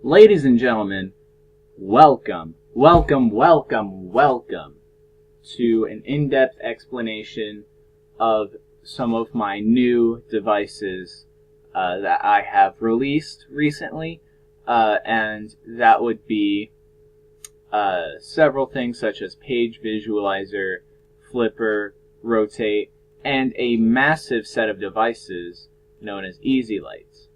Ladies and gentlemen, welcome to an in-depth explanation of some of my new devices that I have released recently, and that would be several things such as page visualizer, flipper, rotate, and a massive set of devices known as easy lights.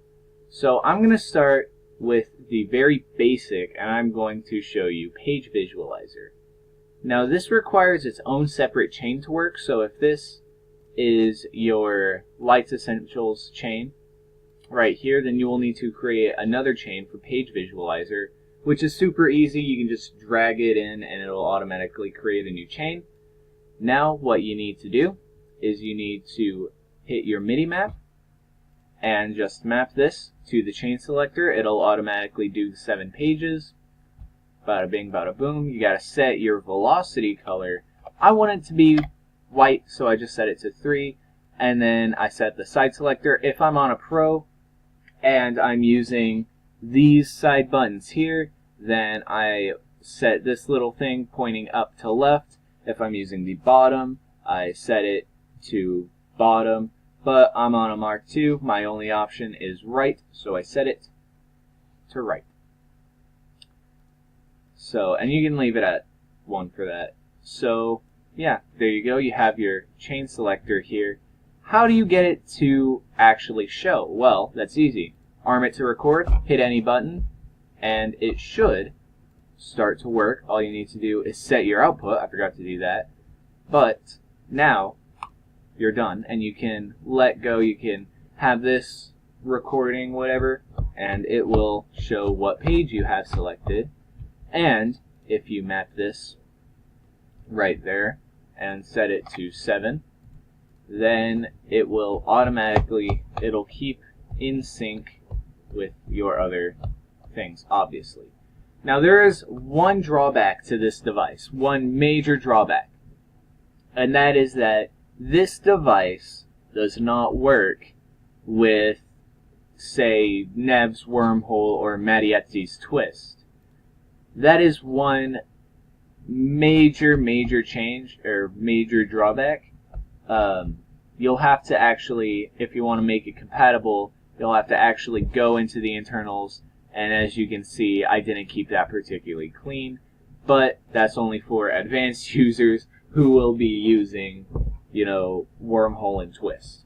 So I'm going to start with the very basic, and I'm going to show you page visualizer. Now this requires its own separate chain to work, so if this is your Lights Essentials chain right here, then you will need to create another chain for page visualizer, which is super easy. You can just drag it in and it'll automatically create a new chain. Now what you need to do is you need to hit your MIDI map and just map this to the chain selector. It'll automatically do the 7 pages. Bada bing, bada boom. You gotta set your velocity color. I want it to be white, so I just set it to 3. And then I set the side selector. If I'm on a pro and I'm using these side buttons here, then I set this little thing pointing up to left. If I'm using the bottom, I set it to bottom. But I'm on a Mark II, my only option is right, so I set it to right. So, and you can leave it at 1 for that. So, yeah, there you go, you have your chain selector here. How do you get it to actually show? Well, that's easy. Arm it to record, hit any button, and it should start to work. All you need to do is set your output. I forgot to do that. But now you're done, and you can let go. You can have this recording, whatever, and it will show what page you have selected. And if you map this right there and set it to 7, then it will automatically, it'll keep in sync with your other things, obviously. Now there is one drawback to this device, one major drawback, and that is that this device does not work with, say, Nev's wormhole or Mattiezzi's twist. That is one major change, or major drawback. You'll have to actually, if you want to make it compatible, you'll have to actually go into the internals, and as you can see, I didn't keep that particularly clean, but that's only for advanced users who will be using, you know, wormhole and twist.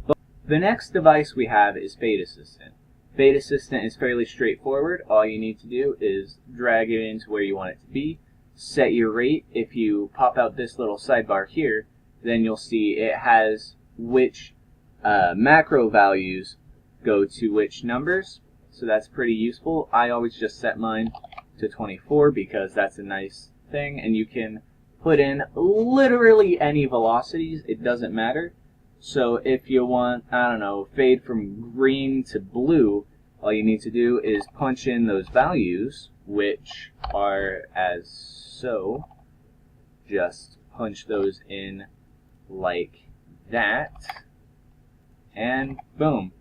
But the next device we have is Fade Assistant. Fade Assistant is fairly straightforward. All you need to do is drag it into where you want it to be, set your rate. If you pop out this little sidebar here, then you'll see it has which macro values go to which numbers, so that's pretty useful. I always just set mine to 24 because that's a nice thing, and you can put in literally any velocities, it doesn't matter. So if you want, I don't know, fade from green to blue, all you need to do is punch in those values, which are as so. Just punch those in like that, and boom,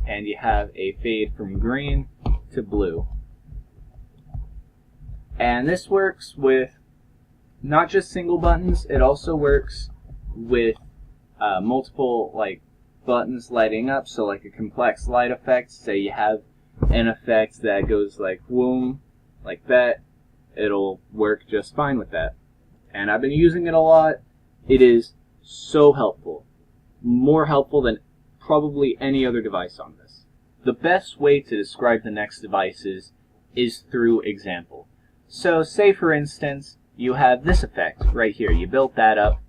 and you have a fade from green to blue. And this works with not just single buttons, it also works with multiple buttons lighting up. So like a complex light effect, say you have an effect that goes like whoom, like that, it'll work just fine with that. And I've been using it a lot. It is so helpful, more helpful than probably any other device on this. The best way to describe the next devices is through example. So say for instance you have this effect right here. You built that up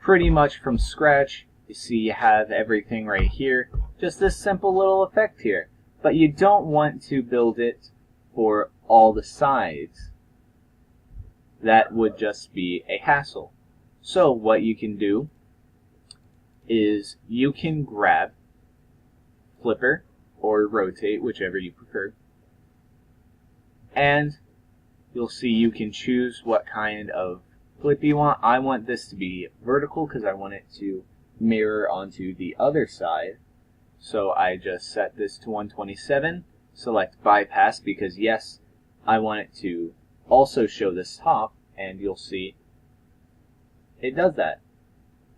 pretty much from scratch. You see you have everything right here, just this simple little effect here. But you don't want to build it for all the sides. That would just be a hassle. So what you can do is you can grab flipper or rotate, whichever you prefer, and you'll see you can choose what kind of flip you want. I want this to be vertical because I want it to mirror onto the other side. So I just set this to 127. select bypass because yes, I want it to also show this top, and you'll see it does that.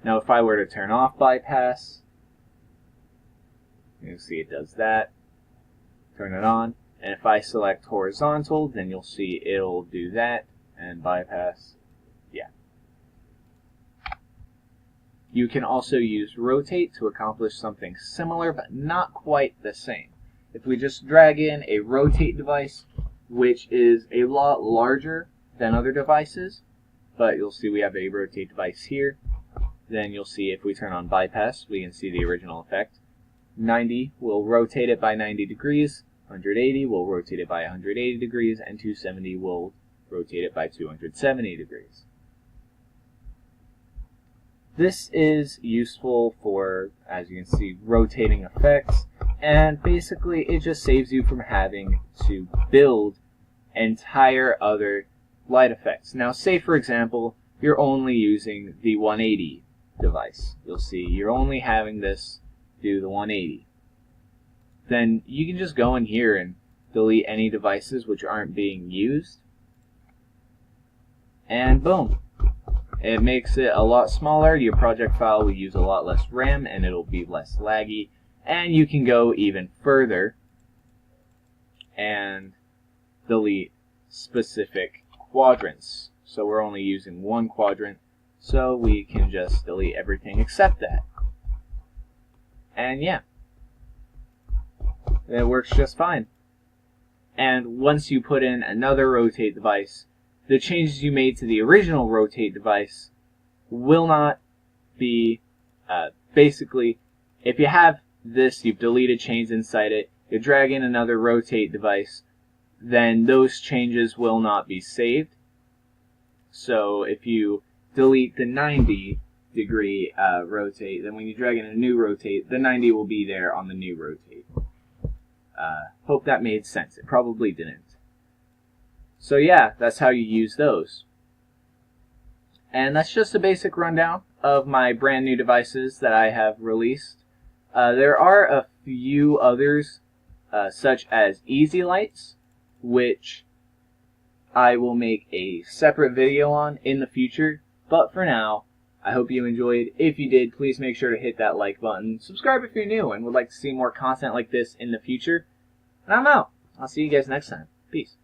Now if I were to turn off bypass, you'll see it does that. Turn it on, and if I select horizontal, then you'll see it'll do that, and bypass, yeah. You can also use rotate to accomplish something similar, but not quite the same. If we just drag in a rotate device, which is a lot larger than other devices, but you'll see we have a rotate device here, then you'll see if we turn on bypass, we can see the original effect. 90 will rotate it by 90 degrees, 180 will rotate it by 180 degrees, and 270 will rotate it by 270 degrees. This is useful for, as you can see, rotating effects, and basically it just saves you from having to build entire other light effects. Now say for example, you're only using the 180 device. You'll see you're only having this do the 180. Then you can just go in here and delete any devices which aren't being used, and boom, it makes it a lot smaller. Your project file will use a lot less RAM and it'll be less laggy, and you can go even further and delete specific quadrants. So we're only using one quadrant, so we can just delete everything except that. And yeah, it works just fine. And once you put in another rotate device, the changes you made to the original rotate device will not be, basically, if you have this, you've deleted chains inside it, you drag in another rotate device, then those changes will not be saved. So if you delete the 90 degree rotate, then when you drag in a new rotate, the 90 will be there on the new rotate. Hope that made sense. It probably didn't. So yeah, that's how you use those. And that's just a basic rundown of my brand new devices that I have released. There are a few others, such as easy lights, which I will make a separate video on in the future. But for now, I hope you enjoyed. If you did, please make sure to hit that like button. Subscribe if you're new and would like to see more content like this in the future. And I'm out. I'll see you guys next time. Peace.